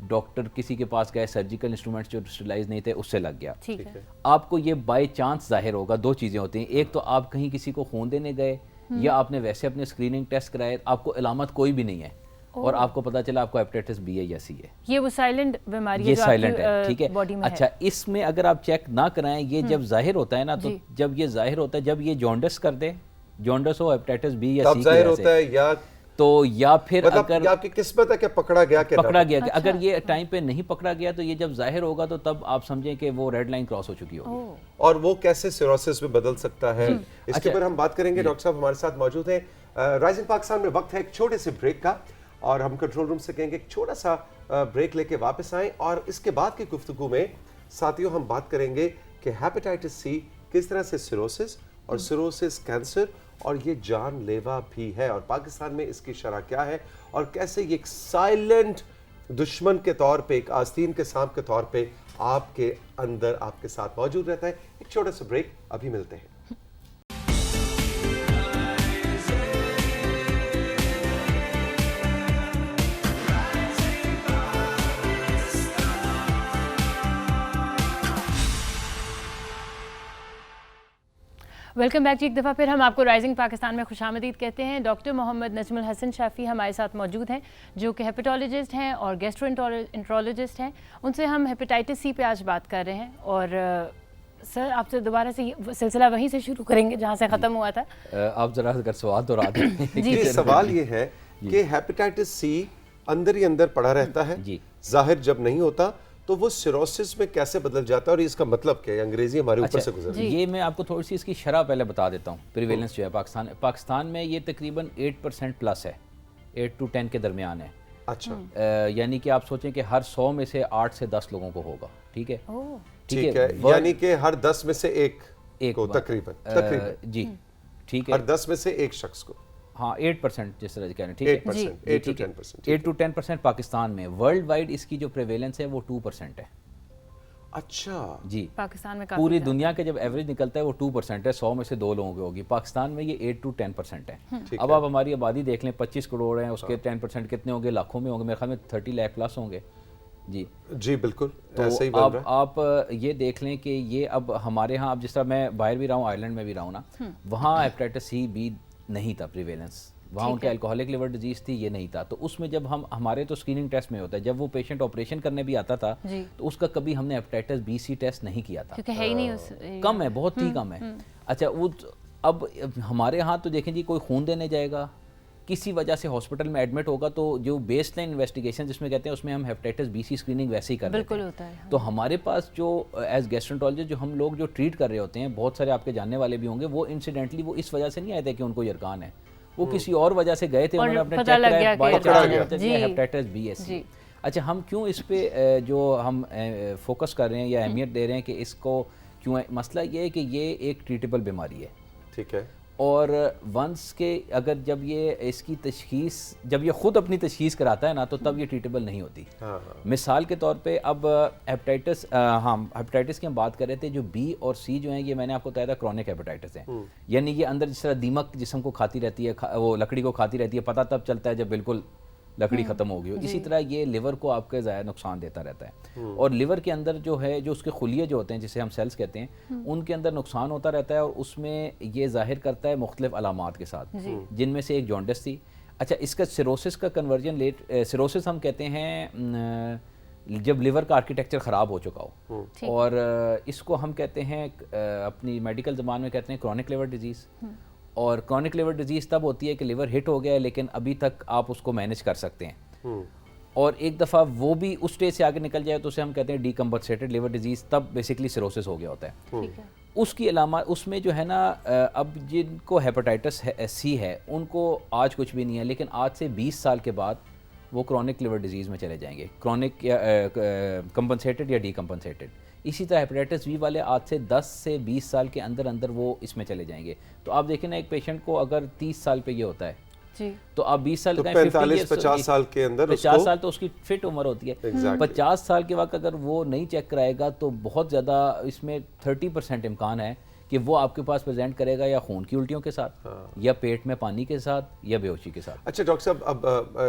Doctor کسی کے پاس گئے, سرجیکل انسٹرومنٹس جو اسٹرلائز نہیں تھے اس سے لگ گیا. آپ کو یہ بائی چانس ظاہر ہوگا, دو چیزیں ہوتی ہیں, ایک تو آپ کہیں کسی کو خون دینے گئے یا آپ نے ویسے اپنے اسکریننگ ٹیسٹ کرائے, آپ کو علامت کوئی بھی نہیں ہے اور آپ کو پتہ چلا آپ کو ہیپیٹائٹس بی ہے یا سی ہے. یہ وہ سائلنٹ بیماری ہے, یہ سائلنٹ ہے, ٹھیک ہے. اچھا, اس میں اگر آپ چیک نہ کرائیں, یہ جب ظاہر ہوتا ہے نا, تو جب یہ ظاہر ہوتا ہے, جب یہ جونڈس کر دے, جونڈس ہو ہیپیٹائٹس بی یا سی کی ظاہر ہوتا ہے, یا تو یا پھر اگر آپ کی قسمت ہے کہ پکڑا گیا, اگر یہ ٹائم پہ نہیں پکڑا گیا تو یہ جب ظاہر ہوگا تو تب آپ سمجھیں کہ وہ ریڈ لائن کراس ہو چکی ہوگی. اور وہ کیسے سیروسس میں بدل سکتا ہے, اس کے اوپر ہم بات کریں گے. ڈاکٹر صاحب ہمارے ساتھ موجود ہیں. رائزنگ پاکستان میں وقت ہے ایک چھوٹے سے بریک کا, اور ہم کنٹرول روم سے کہیں گے ایک چھوٹا سا بریک لے کے واپس آئیں, اور اس کے بعد کی گفتگو میں ساتھیوں ہم بات کریں گے کہ ہیپیٹائٹس سی کس طرح سے سیروسس اور سیروسس کینسر, اور یہ جان لیوا بھی ہے, اور پاکستان میں اس کی شرح کیا ہے, اور کیسے یہ ایک سائلنٹ دشمن کے طور پہ, ایک آستین کے سانپ کے طور پہ آپ کے اندر آپ کے ساتھ موجود رہتا ہے. ایک چھوٹا سا بریک, ابھی ملتے ہیں. ویلکم بیک جی. ایک دفعہ پھر ہم آپ کو رائزنگ پاکستان میں خوش آمدید کہتے ہیں. ڈاکٹر محمد نجم الحسن شافی ہمارے ساتھ موجود ہیں, جو کہ ہیپیٹالوجسٹ ہیں اور گیسٹرو انٹرولوجسٹ ہیں. ان سے ہم ہیپیٹائٹس سی پہ آج بات کر رہے ہیں, اور سر آپ سے دوبارہ سے سلسلہ وہیں سے شروع کریں گے جہاں سے ختم ہوا تھا. آپ ذرا اگر سوال دہرا دیں. جی, سوال یہ ہے کہ ہیپیٹائٹس سی اندر ہی اندر پڑا رہتا ہے, ظاہر جب نہیں ہوتا, تو وہ سیروسس میں کیسے بدل جاتا ہے, اور اس کا مطلب کیا ہے؟ انگریزی ہمارے اوپر سے گزر رہی ہے. یہ میں آپ کو تھوڑی سی اس کی شرح پہلے بتا دیتا ہوں. پریویلنس جو ہے پاکستان میں یہ تقریباً 8% پلس ہے, 8 to 10 کے درمیان ہے. اچھا, یعنی کہ آپ سوچیں کہ ہر 100 میں سے 8 سے 10 لوگوں کو ہوگا. ٹھیک ہے, ٹھیک ہے, یعنی کہ ہر 10 میں سے ایک کو تقریباً جی ٹھیک ہے, ہر 10 میں سے ایک شخص کو. ہاں 8% جس طرح کہہ رہے ہیں, ٹھیک ہے, 8 to 10% پاکستان میں. ورلڈ وائڈ اس کی جو پریویلنس ہے وہ 2% ہے. اچھا جی, پاکستان میں پوری دنیا کے جب ایوریج نکلتا ہے وہ 2% ہے, 100 میں سے 2 لوگوں کی ہوگی. پاکستان میں یہ 8 to 10% ہے. اب آپ ہماری آبادی دیکھ لیں, 25 کروڑ ہیں, اس کے 10% کتنے ہوں گے؟ لاکھوں میں ہوں گے, میرے خیال میں 30 لاکھ پلس ہوں گے. جی بالکل. تو اب آپ یہ دیکھ لیں کہ یہ اب ہمارے ہاں, اب جس طرح میں باہر بھی رہا ہوں, آئرلینڈ میں بھی رہا ہوں نا, وہاں ہیپیٹائٹس سی بی نہیں تھا پریویلنس, وہاں ان کے الکوہولک لیور ڈیزیز تھی, یہ نہیں تھا. تو اس میں جب ہمارے تو اسکریننگ ٹیسٹ میں ہوتا ہے, جب وہ پیشنٹ آپریشن کرنے بھی آتا تھا تو اس کا کبھی ہم نے ہیپیٹائٹس بی سی ٹیسٹ نہیں کیا تھا, کیونکہ ہے ہی نہیں, کم ہے, بہت ہی کم ہے. اچھا, وہ اب ہمارے ہاں تو دیکھیں جی, کوئی خون دینے جائے گا, کسی وجہ سے ہاسپٹل میں ایڈمٹ ہوگا, تو جو بیس لائن انویسٹیگیشن جس میں کہتے ہیں, اس میں ہم ہیپیٹائٹس بی سی اسکریننگ ویسے ہی کر رہے ہیں. تو ہمارے پاس جو ایز گیسٹرونٹولوجسٹ جو ہم لوگ جو ٹریٹ کر رے ہوتے ہیں, بہت سارے آپ کے جاننے والے بھی ہوں گے, وہ انسیڈنٹلی وہ اس وجہ سے نہیں آئے تھے کہ ان کو یرکان ہے, وہ کسی اور وجہ سے گئے تھے, انہوں نے اپنے چیک کرایا, by chance hepatitis B S C. اچھا, ہم کیوں اس پہ جو ہم فوکس کر رہے ہیں یا اہمیت دے رہے ہیں کہ اس کو کیوں ہے؟ مسئلہ یہ ہے کہ یہ ایک ٹریٹیبل بیماری ہے. ٹھیک ہے, اور ونس کے اگر جب یہ اس کی تشخیص, جب یہ خود اپنی تشخیص کراتا ہے نا, تو تب یہ ٹریٹیبل نہیں ہوتی. مثال کے طور پہ اب ہیپیٹائٹس کی ہم بات کر رہے تھے, جو بی اور سی جو ہیں, یہ میں نے آپ کو بتایا تھا کرونک ہیپیٹائٹس ہیں. یعنی یہ اندر جس طرح دیمک جسم کو کھاتی رہتی ہے, وہ لکڑی کو کھاتی رہتی ہے, پتہ تب چلتا ہے جب بالکل لکڑی ختم ہو گئی ہو. اسی طرح یہ لیور کو آپ کے ظاہر نقصان دیتا رہتا ہے, اور لیور کے اندر جو ہے, جو اس کے خلیے جو ہوتے ہیں جسے ہم سیلز کہتے ہیں, ان کے اندر نقصان ہوتا رہتا ہے, اور اس میں یہ ظاہر کرتا ہے مختلف علامات کے ساتھ, جن میں سے ایک جونڈس تھی. اچھا, اس کا سیروسس کا کنورژن سیروسس ہم کہتے ہیں جب لیور کا آرکیٹیکچر خراب ہو چکا ہو, اور اس کو ہم کہتے ہیں اپنی میڈیکل زبان میں کہتے ہیں کرونک لیور ڈیزیز. اور کرونک لیور ڈیزیز تب ہوتی ہے کہ لیور ہٹ ہو گیا ہے, لیکن ابھی تک آپ اس کو مینیج کر سکتے ہیں, اور ایک دفعہ وہ بھی اس اسٹیج سے آگے نکل جائے تو اسے ہم کہتے ہیں ڈیکمپنسیٹڈ لیور ڈیزیز, تب بیسکلی سیروسس ہو گیا ہوتا ہے. اس کی علامات اس میں جو ہے نا, اب جن کو ہیپیٹائٹس سی ہے ان کو آج کچھ بھی نہیں ہے, لیکن آج سے 20 سال کے بعد وہ کرونک لیور ڈیزیز میں چلے جائیں گے, کرونک یا کمپنسیٹڈ یا ڈیکمپنسیٹڈ. اسی طرح ہیپیٹائٹس وی والے آج سے 10 سے 20 سال کے اندر اندر وہ اس میں چلے جائیں گے. تو آپ دیکھیں نا, ایک پیشنٹ کو اگر 30 سال پہ یہ ہوتا ہے, تو آپ 20 سال 45-50 سال کے اندر 50 سال تو اس کی فٹ عمر ہوتی ہے. 50 سال کے وقت اگر وہ نہیں چیک کرائے گا تو بہت زیادہ اس میں 30% امکان ہے کہ وہ آپ کے پاس پریزنٹ کرے گا یا خون کی الٹیوں کے ساتھ یا پیٹ میں پانی کے ساتھ یا بے ہوشی کے ساتھ. اچھا ڈاکٹر صاحب، اب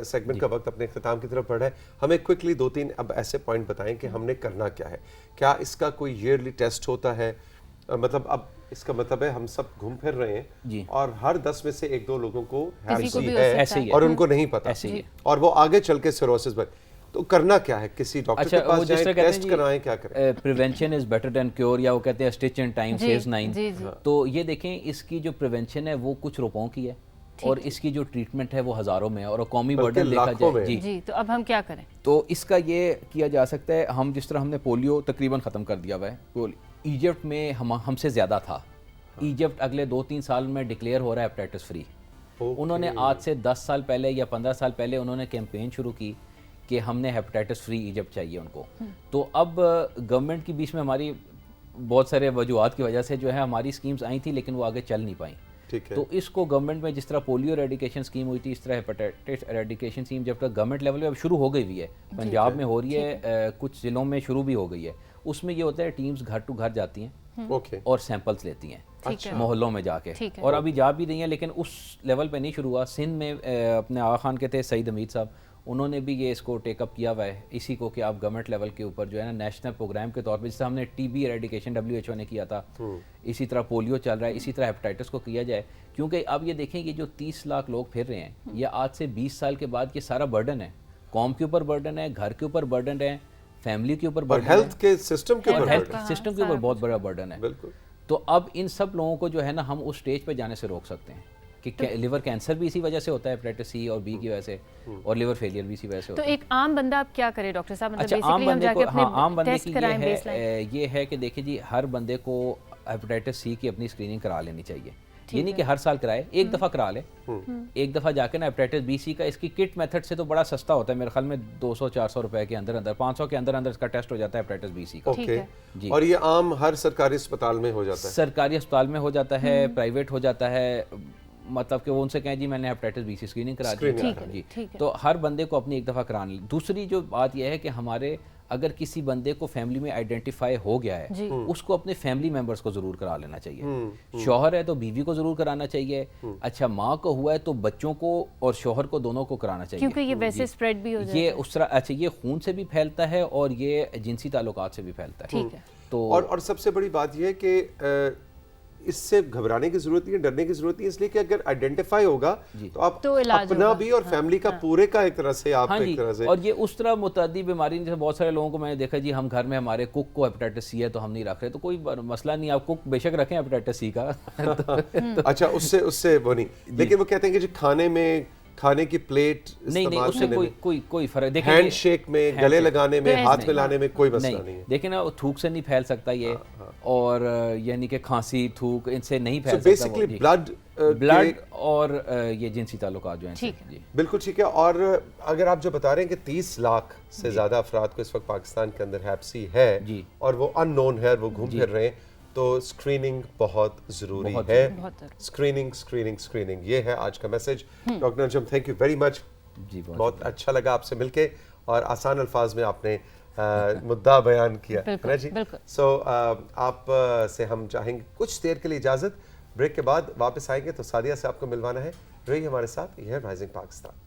سیگمنٹ کا وقت اپنے اختتام کی طرف بڑھ رہا ہے، ہمیں کوئکلی 2-3 اب ایسے پوائنٹ بتائیں کہ ہم نے کرنا کیا ہے. کیا اس کا کوئی ایئرلی ٹیسٹ ہوتا ہے؟ مطلب اب اس کا مطلب ہے ہم سب گھوم پھر رہے ہیں اور ہر 10 میں سے 1-2 لوگوں کو ہیپ سی ہے اور ان کو نہیں پتا اور وہ آگے چل کے سیروسس بن، تو کرنا کیا ہے؟ کسی ڈاکٹر کے پاس جائیں، ٹیسٹ کرائیں، کیا کریں؟ Prevention is better than cure, یا وہ کہتے ہیں اسٹچ ان ٹائم سیوز 9. تو یہ دیکھیں اس کی جو پریونشن ہے وہ کچھ روپوں کی ہے اور اس کی جو ٹریٹمنٹ ہے وہ ہزاروں میں ہے اور قومی برڈن دیکھا جائے. جی تو اب ہم کیا کریں؟ تو اس کا یہ کیا جا سکتا ہے، ہم جس طرح ہم نے پولیو تقریباً ختم کر دیا ہوا ہے. ایجپٹ میں ہم سے زیادہ تھا. ایجپٹ اگلے 2-3 سال میں ڈکلیئر ہو رہا ہے ہیپیٹائٹس فری. انہوں نے آج سے 10 سال پہلے یا 15 سال پہلے انہوں نے کیمپین شروع کی کہ ہم نے ہیپیٹائٹس فری ایجپٹ چاہیے ان کو. تو اب گورنمنٹ کی بیچ میں ہماری بہت سارے وجوہات کی وجہ سے جو ہے ہماری سکیمز آئی تھیں لیکن وہ آگے چل نہیں پائیں. تو اس کو گورنمنٹ میں جس طرح پولیو ایریڈیکیشن اسکیم ہوئی تھی اس طرح ہیپیٹائٹس ایریڈیکیشن اسکیم جب تک گورنمنٹ لیول پہ اب شروع ہو گئی ہوئی ہے، پنجاب میں ہو رہی ہے، کچھ ضلعوں میں شروع بھی ہو گئی ہے. اس میں یہ ہوتا ہے ٹیمز گھر ٹو گھر جاتی ہیں اور سیمپلز لیتی ہیں محلوں میں جا کے، اور ابھی جا بھی رہی ہیں لیکن اس لیول پہ نہیں شروع ہوا. سندھ میں اپنے آغا خان کے تھے سعید حمید صاحب، انہوں نے بھی یہ اس کو ٹیک اپ کیا ہوا ہے اسی کو کہ آپ گورنمنٹ لیول کے اوپر جو ہے نا نیشنل پروگرام کے طور پہ، جس سے ہم نے ٹی بی ایریڈیکیشن WHO نے کیا تھا، اسی طرح پولیو چل رہا ہے، اسی طرح ہیپیٹائٹس کو کیا جائے. کیونکہ اب یہ دیکھیں یہ جو 30 لاکھ لوگ پھر رہے ہیں، یہ آج سے 20 سال کے بعد یہ سارا برڈن ہے، قوم کے اوپر برڈن ہے، گھر کے اوپر برڈن ہے، فیملی کے اوپر برڈن ہے، ہیلتھ کے سسٹم کے اوپر، ہیلتھ سسٹم کے اوپر بہت بڑا برڈن ہے. تو اب ان سب لوگوں کو جو ہے نا ہم اس سٹیج پہ جانے سے روک سکتے ہیں کہ لیور کینسر بھی اسی وجہ سے ہوتا ہے، ہیپیٹائٹس سی اور بی کی وجہ سے، اور لیور فیلئر بھی اسی وجہ سے ہوتا ہے. تو ایک عام بندہ اب کیا کرے ڈاکٹر صاحب؟ اچھا عام بندے کو، ہاں عام بندے کی یہ ہے کہ دیکھیں جی ہر بندے کو ہیپیٹائٹس سی کی اپنی اسکریننگ کرا لینی چاہیے. یہ نہیں کہ ہر سال کرائے، ایک دفعہ کرا لے، ایک دفعہ جا کے نا ہیپیٹائٹس بی سی کا اس کی کٹ میتھڈ سے تو بڑا سستا ہوتا ہے میرے خیال میں 200-400 روپے کے اندر 500 کے اندر اس کا ٹیسٹ ہو جاتا ہے ہیپیٹائٹس بی سی کا. اور یہ عام ہر سرکاری اسپتال میں ہو جاتا ہے؟ سرکاری اسپتال میں ہو جاتا ہے، پرائیویٹ ہو جاتا ہے. مطلب کہ وہ ان سے کہیں جی میں نے ہیپیٹائٹس بی سی اسکریننگ کرا دی جی. تو ہر بندے کو اپنی ایک دفعہ کرانا. دوسری جو بات یہ ہے کہ ہمارے اگر کسی بندے کو فیملی میں آئیڈینٹیفائی ہو گیا ہے اس کو اپنے فیملی ممبرس کو ضرور کرا لینا چاہیے. شوہر ہے تو بیوی کو ضرور کرانا چاہیے. اچھا ماں کو ہوا ہے تو بچوں کو اور شوہر کو دونوں کو کرانا چاہیے، کیونکہ یہ ویسے سپریڈ بھی ہو جاتا ہے. یہ اس طرح اچھا یہ خون سے بھی پھیلتا ہے اور یہ جنسی تعلقات سے بھی پھیلتا ہے. تو اور سب سے بڑی بات یہ ہے کہ اس سے گھبرانے کی ضرورت نہیں ہے، ڈرنے کی ضرورت نہیں ہے، اس لیے کہ اگر آئیڈینٹیفائی ہوگا تو آپ اپنا بھی اور فیملی کا پورے کا ایک طرح سے آپ ایک طرح سے. اور یہ اس طرح متعدی بیماری جیسے بہت سارے لوگوں کو میں نے دیکھا جی ہم گھر میں ہمارے کک کو ہیپیٹائٹس سی ہے تو ہم نہیں رکھ رہے، تو کوئی مسئلہ نہیں، آپ کک بے شک رکھیں ہیپیٹائٹس سی کا. اچھا اس سے وہ نہیں، لیکن وہ کہتے ہیں کہ جو کھانے میں کھانے کی پلیٹ نہیں اس سے کوئی فرق، دیکھیں ہینڈ شیک میں، گلے لگانے میں، ہاتھ ملانے میں کوئی مسئلہ نہیں ہے. دیکھیں نا تھوک سے نہیں پھیل سکتا یہ، اور یعنی کہ کھانسی تھوک ان سے نہیں پھیل سکتا. بیسیکلی بلڈ اور یہ جنسی تعلقات جو ہیں. بالکل ٹھیک ہے. اور اگر آپ جو بتا رہے ہیں کہ 30 لاکھ سے زیادہ افراد کو اس وقت پاکستان کے اندر ہیپ سی ہے اور وہ ان نون ہے، وہ گھوم پھر رہے ہیں، تو اسکریننگ بہت ضروری ہے. اسکریننگ یہ ہے آج کا message. Doctor Najm thank you very much, بہت اچھا لگا آپ سے مل کے اور آسان الفاظ میں آپ نے مدعا بیان کیا ہے جی. سو آپ سے ہم چاہیں گے کچھ دیر کے لیے اجازت، بریک کے بعد واپس آئیں گے تو سعدیہ سے آپ کو ملوانا ہے. رہی ہمارے ساتھ، یہ ہے رائزنگ پاکستان.